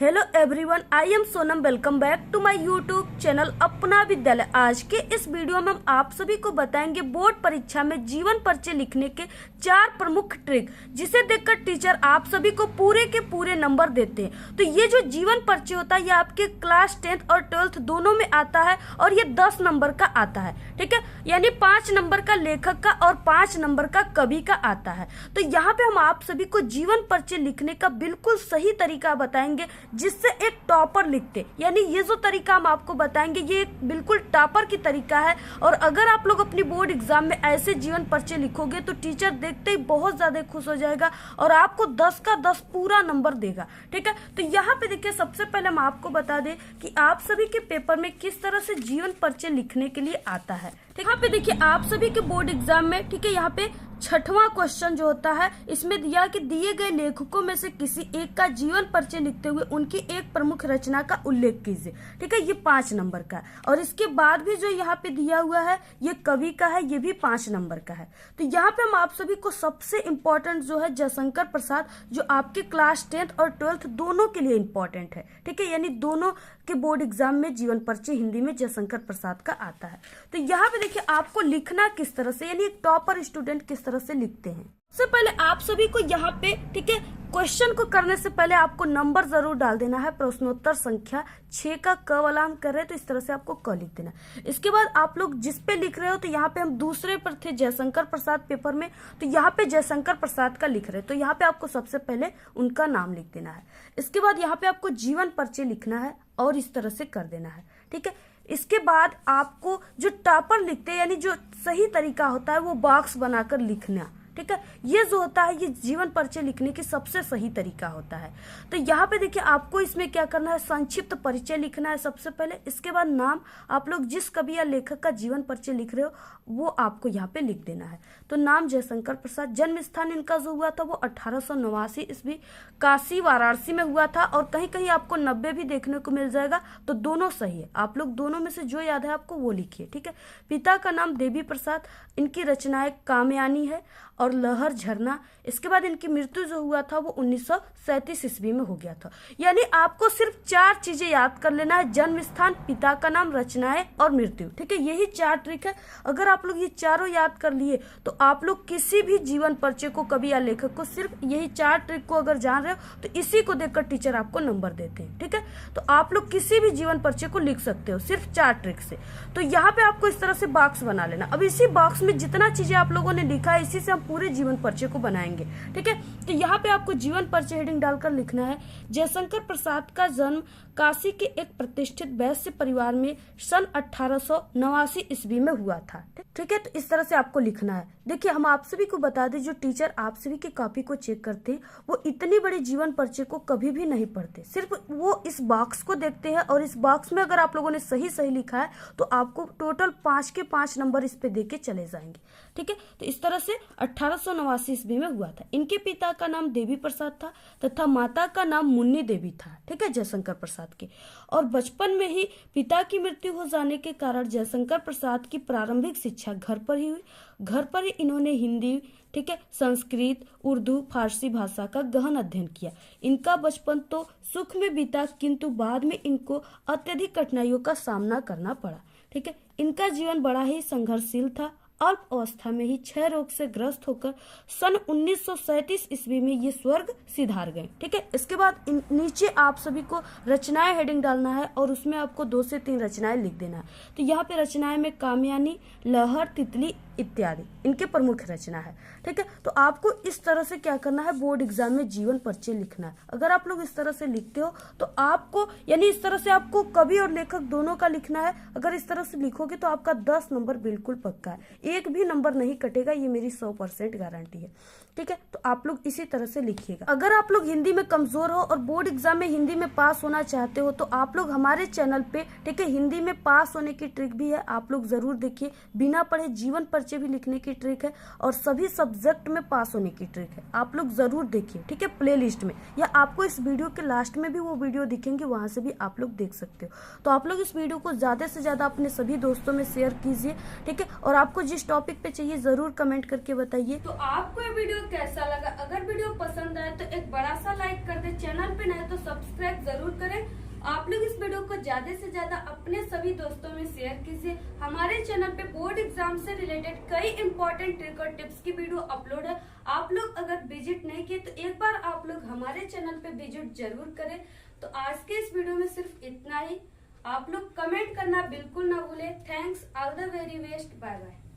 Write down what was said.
Hello everyone, I am Sonam. Welcome back to my YouTube channel Apna Vidyalaya. आज के इस video में हम आप सभी को बताएंगे बोर्ड परीक्षा में जीवन परिचय लिखने के 4 प्रमुख ट्रिक, जिसे देखकर टीचर आप सभी को पूरे के पूरे नंबर देते हैं। तो ये जो जीवन परिचय होता है ये आपके क्लास 10th और 12th दोनों में आता है और ये 10 नंबर का आता है। ठीक है, यानी 5 नंबर का लेखक का और 5 नंबर का कवि का आता है। तो यहाँ पे हम आप सभी को जीवन परिचय लिखने का बिल्कुल सही तरीका बताएंगे जिससे एक टॉपर लिखते, यानी ये जो तरीका हम आपको बताएंगे ये एक बिल्कुल टॉपर की तरीका है। और अगर आप लोग अपनी बोर्ड एग्जाम में ऐसे जीवन परिचय लिखोगे तो टीचर देखते ही बहुत ज्यादा खुश हो जाएगा और आपको 10 का 10 पूरा नंबर देगा। ठीक है, तो यहाँ पे देखिए सबसे पहले हम आपको बता दें कि आप सभी के पेपर में किस तरह से जीवन परिचय लिखने के लिए आता है। ठीक, यहाँ पे देखिए आप सभी के बोर्ड एग्जाम में, ठीक है, यहाँ पे 6वां क्वेश्चन जो होता है इसमें दिया कि दिए गए लेखकों में से किसी एक का जीवन परिचय लिखते हुए उनकी एक प्रमुख रचना का उल्लेख कीजिए। ठीक है, ये 5 नंबर का है। और इसके बाद भी जो यहाँ पे दिया हुआ है ये कवि का है, ये भी 5 नंबर का है। तो यहाँ पे हम आप सभी को सबसे इम्पोर्टेंट जो है जयशंकर प्रसाद, जो आपके क्लास 10th और 12th दोनों के लिए इम्पोर्टेंट है। ठीक है, यानी दोनों के बोर्ड एग्जाम में जीवन परिचय हिंदी में जयशंकर प्रसाद का आता है। तो यहाँ पे देखिए आपको लिखना किस तरह से, यानी एक टॉपर स्टूडेंट किस तरह से लिखते हैं। सबसे पहले आप सभी को यहाँ पे, ठीक है, क्वेश्चन को करने से पहले आपको नंबर जरूर डाल देना है। प्रश्नोत्तर संख्या 6 का क वाला हम कर रहे हैं तो इस तरह से आपको क लिख देना है। इसके बाद आप लोग जिस पे लिख रहे हो, तो यहाँ पे हम दूसरे पर थे जयशंकर प्रसाद पेपर में, तो यहाँ पे जयशंकर प्रसाद का लिख रहे हैं तो यहाँ पे आपको सबसे पहले उनका नाम लिख देना है। इसके बाद यहाँ पे आपको जीवन परिचय लिखना है और इस तरह से कर देना है। ठीक है, इसके बाद आपको जो टॉपर लिखते हैं, यानी जो सही तरीका होता है वो बॉक्स बनाकर लिखना। ठीक है, ये जो होता है ये जीवन परिचय लिखने की सबसे सही तरीका होता है। तो यहाँ पे देखिए आपको इसमें क्या करना है, संक्षिप्त परिचय लिखना है सबसे पहले। इसके बाद नाम, आप लोग जिस कवि या लेखक का जीवन परिचय लिख रहे हो वो आपको यहाँ पे लिख देना है। तो नाम जयशंकर प्रसाद, जन्म स्थान इनका जो हुआ था वो 1889 ईस्वी काशी वाराणसी में हुआ था और कहीं कहीं आपको 90 भी देखने को मिल जाएगा, तो दोनों सही है। आप लोग दोनों में से जो याद है आपको वो लिखिए। ठीक है, पिता का नाम देवी प्रसाद, इनकी रचनाएं कामयानी है और लहर झरना। इसके बाद इनकी मृत्यु जो हुआ था वो 1937 ईस्वी में हो गया था। यानी आपको सिर्फ 4 चीजें याद कर लेना है, जन्म स्थान, पिता का नाम, रचनाएं और मृत्यु। ठीक है, यही 4 ट्रिक है। अगर आप लोग ये चारों याद कर लिए तो आप लोग किसी भी जीवन परिचय को, कवि या लेखक को, सिर्फ यही 4 ट्रिक को अगर जान रहे हो तो इसी को देखकर टीचर आपको नंबर देते हैं। ठीक है, तो आप लोग किसी भी जीवन परिचय को लिख सकते हो सिर्फ 4 ट्रिक से। तो यहाँ पे आपको इस तरह से बॉक्स बना लेना। अब इसी बॉक्स में जितना चीजें आप लोगों ने लिखा है इसी से हम पूरे जीवन परिचय को बनाएंगे। ठीक है, तो यहाँ पे आपको जीवन परिचय हेडिंग डालकर लिखना है, जयशंकर प्रसाद का जन्म काशी के एक प्रतिष्ठित वैश्य परिवार में सन 1889 ईस्वी में हुआ था। ठीक है, तो इस तरह से आपको लिखना है। देखिए हम आप सभी को बता दें, जो टीचर आप सभी की कॉपी को चेक करते हैं वो इतनी बड़ी जीवन परिचय को कभी भी नहीं पढ़ते, सिर्फ वो इस बॉक्स को देखते हैं और इस बॉक्स में अगर आप लोगों ने सही सही लिखा है तो आपको टोटल 5 के 5 नंबर इस पे दे के चले जाएंगे। ठीक है, तो इस तरह से 1889 ईस्वी में हुआ था। इनके पिता का नाम देवी प्रसाद था तथा माता का नाम मुन्नी देवी था। ठीक है, जयशंकर प्रसाद के। और बचपन में ही पिता की मृत्यु हो जाने के कारण जयशंकर प्रसाद की प्रारंभिक शिक्षा घर पर ही हुई। घर पर ही इन्होंने हिंदी, ठीक है, संस्कृत, उर्दू, फारसी भाषा का गहन अध्ययन किया। इनका बचपन तो सुख में बीता, किंतु बाद में इनको अत्यधिक कठिनाइयों का सामना करना पड़ा। ठीक है, इनका जीवन बड़ा ही संघर्षशील था। अल्प अवस्था में ही क्षय रोग से ग्रस्त होकर सन 1937 ईस्वी में ये स्वर्ग सिधार गए। ठीक है, इसके बाद नीचे आप सभी को रचनाएं हेडिंग डालना है और उसमें आपको 2 से 3 रचनाएं लिख देना है। तो यहाँ पे रचनाएं में कामयानी, लहर, तितली इत्यादि इनके प्रमुख रचना है। ठीक है, तो आपको इस तरह से क्या करना है, बोर्ड एग्जाम में जीवन परिचय लिखना है। अगर आप लोग इस तरह से लिखते हो तो आपको, यानी इस तरह से आपको कवि और लेखक दोनों का लिखना है। अगर इस तरह से लिखोगे तो आपका 10 नंबर बिल्कुल पक्का है, एक भी नंबर नहीं कटेगा, ये मेरी 100% गारंटी है। ठीक है, तो आप लोग इसी तरह से लिखिएगा। अगर आप लोग हिंदी में कमजोर हो और बोर्ड एग्जाम में हिंदी में पास होना चाहते हो तो आप लोग हमारे चैनल पे, ठीक है, हिंदी में पास होने की ट्रिक भी है, आप लोग जरूर देखिए। बिना पढ़े जीवन परिचय पर्चे भी लिखने की ट्रिक है और सभी सब्जेक्ट में पास होने की ट्रिक है। आप लोग जरूर देखिए, ठीक है, प्ले लिस्ट में, या आपको इस वीडियो के लास्ट में भी वो वीडियो दिखेंगे, वहां से भी आप लोग देख सकते हो। तो आप लोग इस वीडियो को ज्यादा से ज्यादा अपने सभी दोस्तों में शेयर कीजिए, ठीक है। और आपको जिस टॉपिक पे चाहिए जरूर कमेंट करके बताइए। तो आपको ये वीडियो कैसा लगा? अगर वीडियो पसंद आए तो एक बड़ा सा लाइक कर दे, चैनल पे नए तो सब्सक्राइब जरूर करें। आप लोग इस वीडियो को ज्यादा से ज्यादा अपने सभी दोस्तों में शेयर कीजिए। हमारे चैनल पे बोर्ड एग्जाम से रिलेटेड कई इंपॉर्टेंट ट्रिक और टिप्स की वीडियो अपलोड है। आप लोग अगर विजिट नहीं किए तो एक बार आप लोग हमारे चैनल पे विजिट जरूर करें। तो आज के इस वीडियो में सिर्फ इतना ही। आप लोग कमेंट करना बिल्कुल ना भूले। Thanks, all the very best, bye bye.